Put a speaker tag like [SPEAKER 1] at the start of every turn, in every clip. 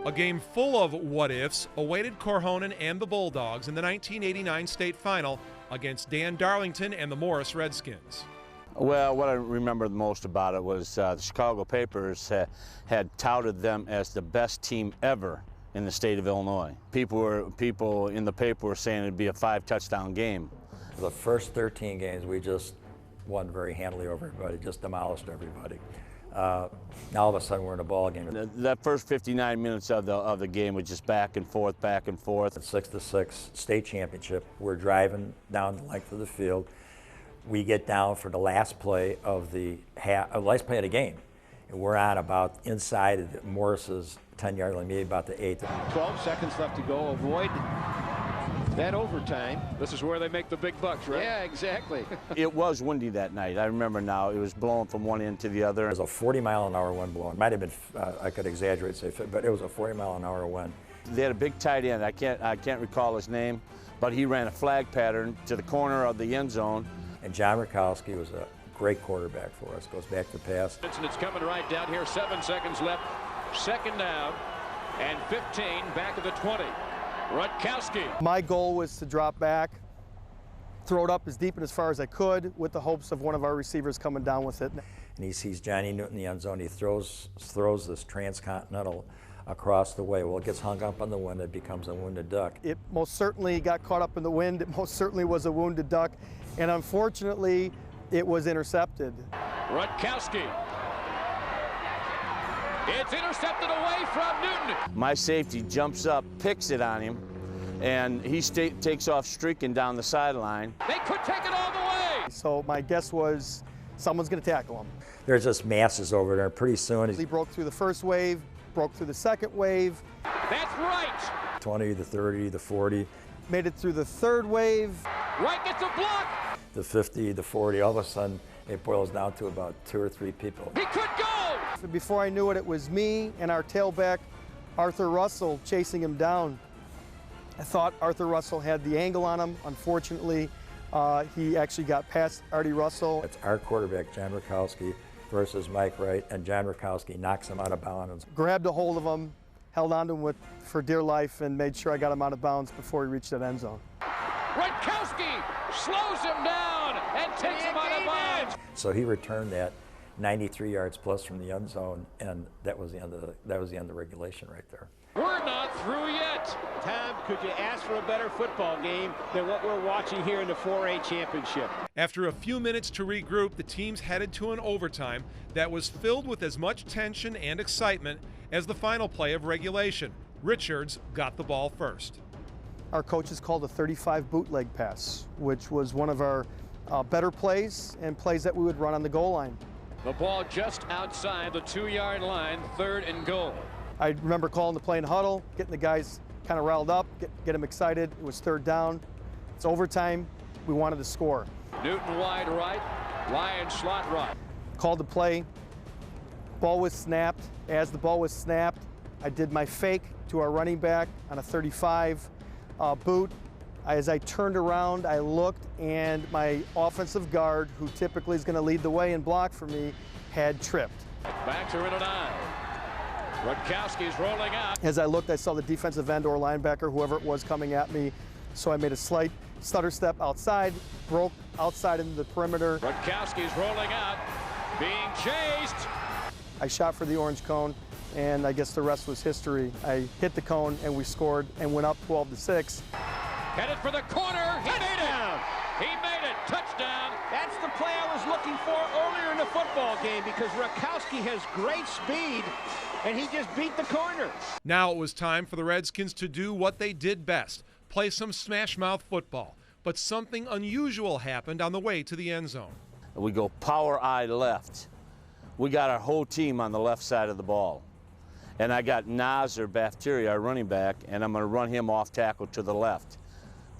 [SPEAKER 1] A game full of what-ifs awaited Korhonen and the Bulldogs in the 1989 state final against Dan Darlington and the Morris Redskins.
[SPEAKER 2] Well, what I remember the most about it was the Chicago papers had touted them as the best team ever in the state of Illinois. People in the paper were saying it'd be a 5-touchdown game.
[SPEAKER 3] The first 13 games, we just won very handily over everybody, just demolished everybody. Now all of a sudden we're in a ball game.
[SPEAKER 2] That first 59 minutes of the game was just back and forth, back and forth.
[SPEAKER 3] 6-6 state championship. We're driving down the length of the field. We get down for the last play of the game, and we're on about inside Morris's 10-yard line, maybe about the 8.
[SPEAKER 4] 12 seconds left to go. Avoid that overtime.
[SPEAKER 5] This is where they make the big bucks, right?
[SPEAKER 4] Yeah, exactly.
[SPEAKER 2] It was windy that night. I remember now. It was blowing from one end to the other.
[SPEAKER 3] It was a 40-mile-an-hour wind blowing. Might have been, I could exaggerate, say, but it was a 40-mile-an-hour wind.
[SPEAKER 2] They had a big tight end. I can't recall his name, but he ran a flag pattern to the corner of the end zone.
[SPEAKER 3] And John Rakowski was a great quarterback for us. Goes back to pass.
[SPEAKER 5] And it's coming right down here. 7 seconds left. Second down and 15 back of the 20. Rakowski.
[SPEAKER 6] My goal was to drop back, throw it up as deep and as far as I could with the hopes of one of our receivers coming down with it.
[SPEAKER 3] And he sees Johnny Newton in the end zone. He throws this transcontinental across the way. Well, it gets hung up on the wind. It becomes a wounded duck.
[SPEAKER 6] It most certainly got caught up in the wind. It most certainly was a wounded duck. And unfortunately, it was intercepted.
[SPEAKER 5] Rakowski. It's intercepted away from Newton.
[SPEAKER 2] My safety jumps up, picks it on him, and he takes off streaking down the sideline.
[SPEAKER 5] They could take it all the way.
[SPEAKER 6] So my guess was someone's going to tackle him.
[SPEAKER 3] There's just masses over there. Pretty soon
[SPEAKER 6] he broke through the first wave, broke through the second wave.
[SPEAKER 5] That's right.
[SPEAKER 3] 20, the 30, the 40.
[SPEAKER 6] Made it through the third wave.
[SPEAKER 5] Right gets a block.
[SPEAKER 3] The 50, the 40. All of a sudden, it boils down to about 2 or 3 people.
[SPEAKER 5] He could go.
[SPEAKER 6] Before I knew it, it was me and our tailback, Arthur Russell, chasing him down. I thought Arthur Russell had the angle on him. Unfortunately, he actually got past Artie Russell.
[SPEAKER 3] It's our quarterback, John Rakowski, versus Mike Wright, and John Rakowski knocks him out of bounds.
[SPEAKER 6] Grabbed a hold of him, held on to him for dear life, and made sure I got him out of bounds before he reached that end zone.
[SPEAKER 5] Rakowski slows him down and takes him out of bounds.
[SPEAKER 3] So he returned that 93 yards plus from the end zone, and that was the end of regulation right there.
[SPEAKER 5] We're not through yet.
[SPEAKER 4] Tom, could you ask for a better football game than what we're watching here in the 4A championship?
[SPEAKER 1] After a few minutes to regroup, the teams headed to an overtime that was filled with as much tension and excitement as the final play of regulation. Richards got the ball first.
[SPEAKER 6] Our coaches called a 35 bootleg pass, which was one of our better plays and plays that we would run on the goal line.
[SPEAKER 5] The ball just outside the 2-yard line, 3rd and goal.
[SPEAKER 6] I remember calling the play in huddle, getting the guys kind of riled up, get them excited. It was 3rd down. It's overtime. We wanted to score.
[SPEAKER 5] Newton wide right, Ryan slot right.
[SPEAKER 6] Called the play. Ball was snapped. As the ball was snapped, I did my fake to our running back on a 35 boot. As I turned around, I looked, and my offensive guard, who typically is going to lead the way and block for me, had tripped.
[SPEAKER 5] Backs are in an eye. Rakowski's rolling out.
[SPEAKER 6] As I looked, I saw the defensive end or linebacker, whoever it was, coming at me. So I made a slight stutter step outside, broke outside into the perimeter.
[SPEAKER 5] Rakowski's rolling out, being chased.
[SPEAKER 6] I shot for the orange cone, and I guess the rest was history. I hit the cone, and we scored and went up 12-6.
[SPEAKER 5] Headed for the corner. He made it. He made it. Touchdown.
[SPEAKER 4] That's the play I was looking for earlier in the football game, because Rakowski has great speed, and he just beat the corner.
[SPEAKER 1] Now it was time for the Redskins to do what they did best, play some smash-mouth football. But something unusual happened on the way to the end zone.
[SPEAKER 2] We go power eye left. We got our whole team on the left side of the ball. And I got Nazar Bafteria, our running back, and I'm going to run him off tackle to the left.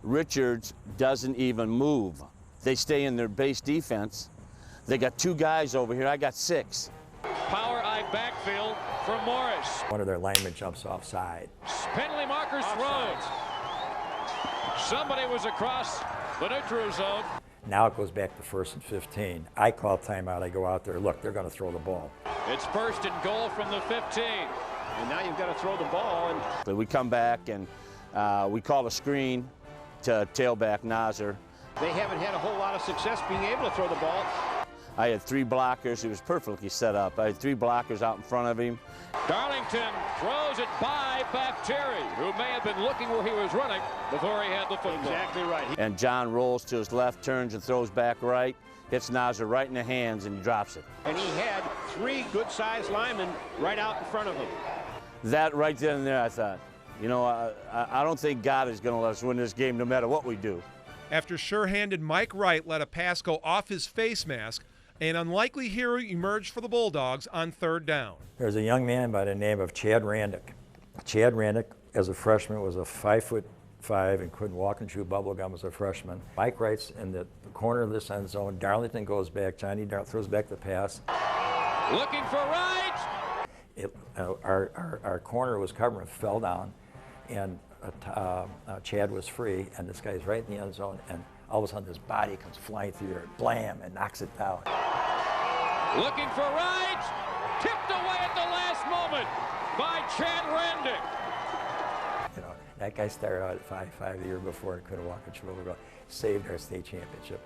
[SPEAKER 2] Richards doesn't even move. They stay in their base defense. They got 2 guys over here. I got 6.
[SPEAKER 5] Power eye backfield for Morris.
[SPEAKER 3] One of their linemen jumps offside.
[SPEAKER 5] Penalty markers thrown. Somebody was across the neutral zone.
[SPEAKER 3] Now it goes back to 1st and 15. I call timeout. I go out there. Look, they're going to throw the ball.
[SPEAKER 5] It's first and goal from the 15.
[SPEAKER 4] And now you've got to throw the ball. And
[SPEAKER 2] We come back and we call a screen to tailback Nasser.
[SPEAKER 4] they haven't had a whole lot of success being able to throw the ball.
[SPEAKER 2] I had 3 blockers. It was perfectly set up. I had 3 blockers out in front of him.
[SPEAKER 5] Darlington throws it by Bacteri, who may have been looking where he was running before he had the football.
[SPEAKER 4] Exactly right.
[SPEAKER 2] And John rolls to his left, turns and throws back right, hits Nasser right in the hands, and he drops it.
[SPEAKER 4] And he had 3 good-sized linemen right out in front of him.
[SPEAKER 2] That right then and there, I thought, you know, I don't think God is going to let us win this game no matter what we do.
[SPEAKER 1] After sure-handed Mike Wright let a pass go off his face mask, an unlikely hero emerged for the Bulldogs on 3rd down.
[SPEAKER 3] There's a young man by the name of Chad Randick. Chad Randick, as a freshman, was a 5'5" and couldn't walk and chew bubble gum as a freshman. Mike Wright's in the corner of this end zone. Darlington goes back. Johnny throws back the pass.
[SPEAKER 5] Looking for Wright.
[SPEAKER 3] Our corner was covered and fell down, and Chad was free, and this guy's right in the end zone, and all of a sudden his body comes flying through here, blam, and knocks it down.
[SPEAKER 5] Looking for Wright. Tipped away at the last moment by Chad Randick.
[SPEAKER 3] You know, that guy started out at 5'5" the year before and couldn't walk and chew bubble gum. Saved our state championship.